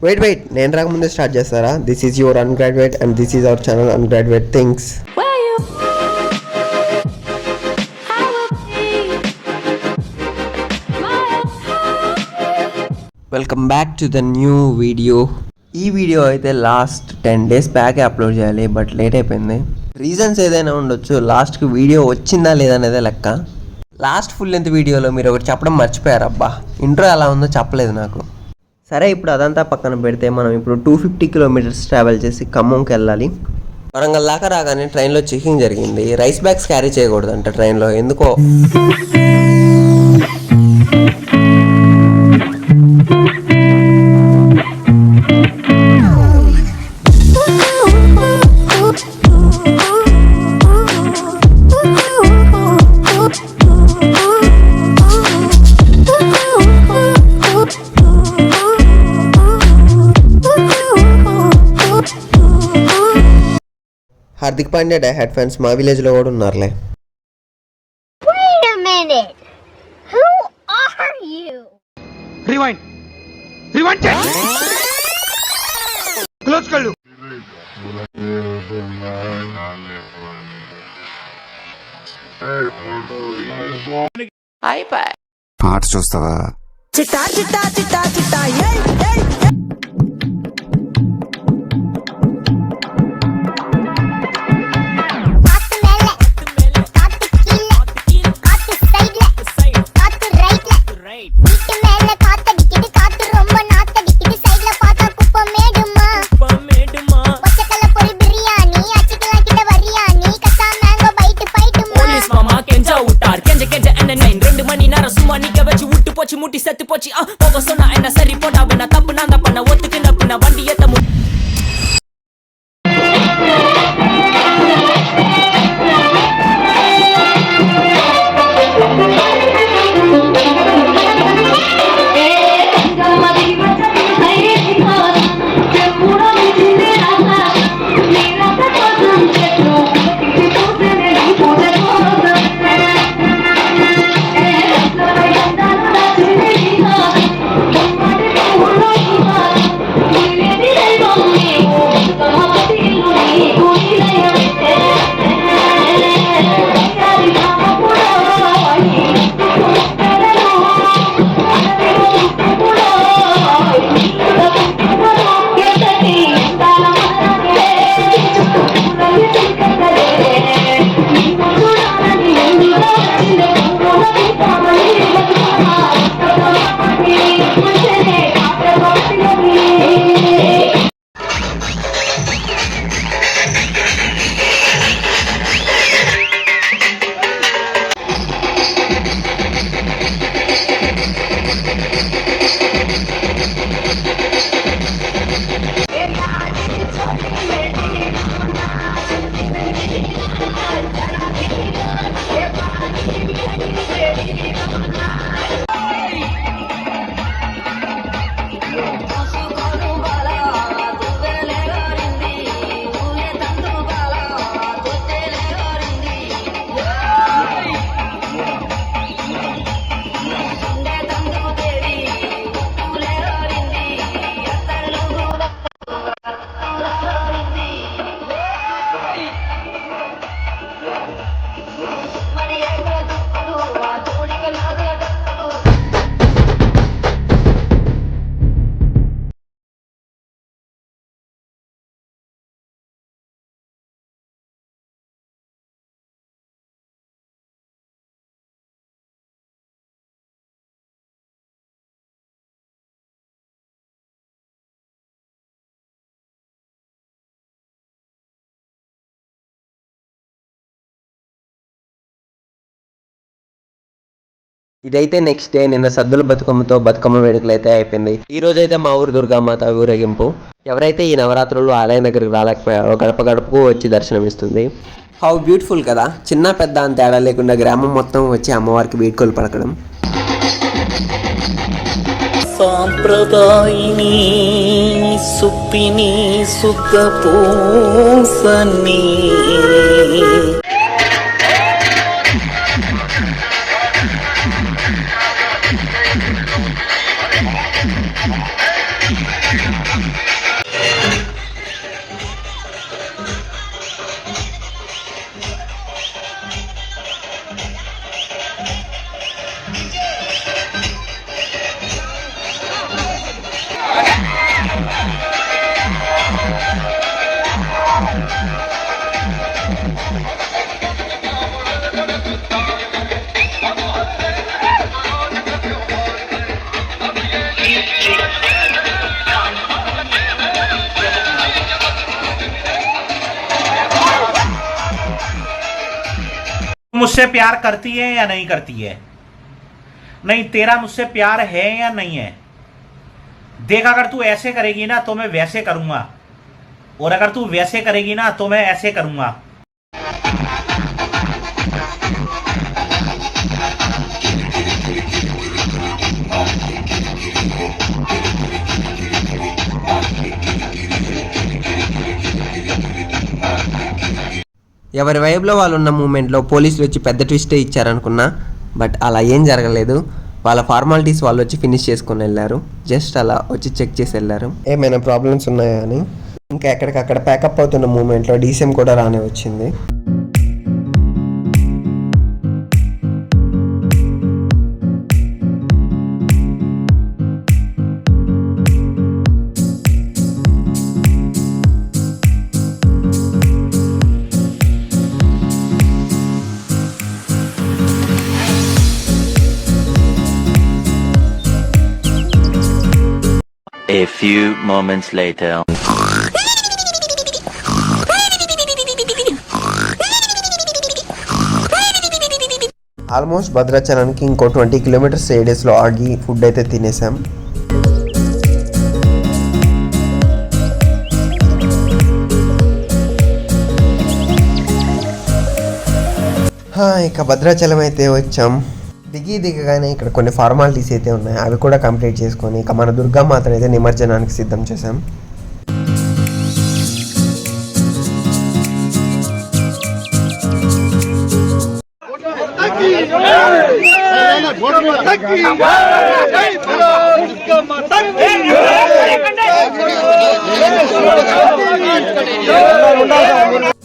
Wait నేను రాకముందే start చేస్తారా? This is your undergraduate and this is our channel undergraduate things. Welcome back to the new video. ఈ video అయితే last 10 days బ్యాకే upload చేయాలి, but late అయిపోయింది. Reasons ఏదైనా ఉండొచ్చు, లాస్ట్కి వీడియో వచ్చిందా లేదనేదే లెక్క. లాస్ట్ ఫుల్ లెంత్ వీడియోలో మీరు ఒకటి చెప్పడం మర్చిపోయారు, అబ్బా ఇంట్రో ఎలా ఉందో చెప్పలేదు నాకు. సరే, ఇప్పుడు అదంతా పక్కన పెడితే మనం ఇప్పుడు 250 kilometers ట్రావెల్ చేసి ఖమ్మంకి వెళ్ళాలి. వరంగల్ దాకా రాగానే ట్రైన్లో చెకింగ్ జరిగింది. రైస్ బ్యాగ్స్ క్యారీ చేయకూడదంట ట్రైన్లో, ఎందుకో. Hardik Pandya die hard fans మా విలేజ్లో కూడా ఉన్నారులే. Wait a minute. Who are you? Rewind. Close kallu. iPad. ఆట చూస్తావా? చిట్టా చిట్టా చిట్టా చిట్టా ఏయ్ ఏయ్ ముట్టి సత్తిపోచి పోగొస్తున్నా అయినా సరిపోనా విన్న తప్పు నా తప్పన ఒత్తుకి నప్పున వండి ఎత్తము. ఇదైతే నెక్స్ట్ డే నిన్న సద్దుల బతుకమ్మతో బతుకమ్మ వేడుకలు అయితే అయిపోయింది. ఈ రోజైతే మా ఊరు దుర్గామాత ఊరేగింపు. ఎవరైతే ఈ నవరాత్రులు ఆలయం దగ్గరికి రాలేకపోయారో గడప గడపకు వచ్చి దర్శనమిస్తుంది. హౌ బ్యూటిఫుల్ కదా, చిన్న పెద్ద అని తేడా లేకుండా గ్రామం మొత్తం వచ్చి అమ్మవారికి వీడ్కోలు పలకడం. సాంప్రదాయిని సుప్పిని సుఖ పూసని मुझसे प्यार करती है या नहीं करती है? नहीं, तेरा मुझसे प्यार है या नहीं है? देख, अगर तू ऐसे करेगी ना तो मैं वैसे करूंगा, और अगर तू वैसे करेगी ना तो मैं ऐसे करूंगा. ఎవరి వైబ్లో వాళ్ళు ఉన్న మూమెంట్లో పోలీసులు వచ్చి పెద్ద ట్విస్టే ఇచ్చారనుకున్నా, బట్ అలా ఏం జరగలేదు. వాళ్ళ ఫార్మాలిటీస్ వాళ్ళు వచ్చి ఫినిష్ చేసుకొని వెళ్ళారు. జస్ట్ అలా వచ్చి చెక్ చేసి వెళ్ళారు ఏమైనా ప్రాబ్లమ్స్ ఉన్నాయా అని. ఇంకా ఎక్కడికక్కడ ప్యాకప్ అవుతున్న మూమెంట్లో డీసీఎం కూడా రానే వచ్చింది. A few moments later. Almost భద్రాచలానికి ఇంకో 20 కిలోమీటర్స్ రేడియస్లో ఆగి ఫుడ్ అయితే తినేసాం. ఇక భద్రాచలం అయితే వచ్చాం. దిగగానే ఇక్కడ కొన్ని ఫార్మాలిటీస్ అయితే ఉన్నాయి, అవి కూడా కంప్లీట్ చేసుకొని ఇక మన దుర్గామాతను అయితే నిమజ్జనానికి సిద్ధం చేసాం.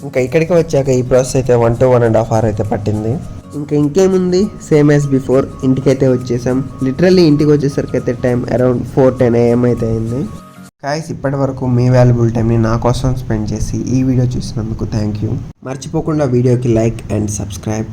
ఇంకా ఇక్కడికి వచ్చాక ఈ ప్రాసెస్ అయితే 1 to 1.5 hours అయితే పట్టింది. ఇంకేముంది, సేమ్ యాజ్ బిఫోర్ ఇంటికైతే వచ్చేసాం. లిటరల్లీ ఇంటికి వచ్చేసరికి అయితే టైం అరౌండ్ 4-10 AM అయితే అయింది. గాయ్స్, ఇప్పటి వరకు మీ వాల్యుబుల్ టైంని నా కోసం స్పెండ్ చేసి ఈ వీడియో చూసినందుకు థ్యాంక్ యూ. మర్చిపోకుండా వీడియోకి లైక్ అండ్ సబ్స్క్రైబ్.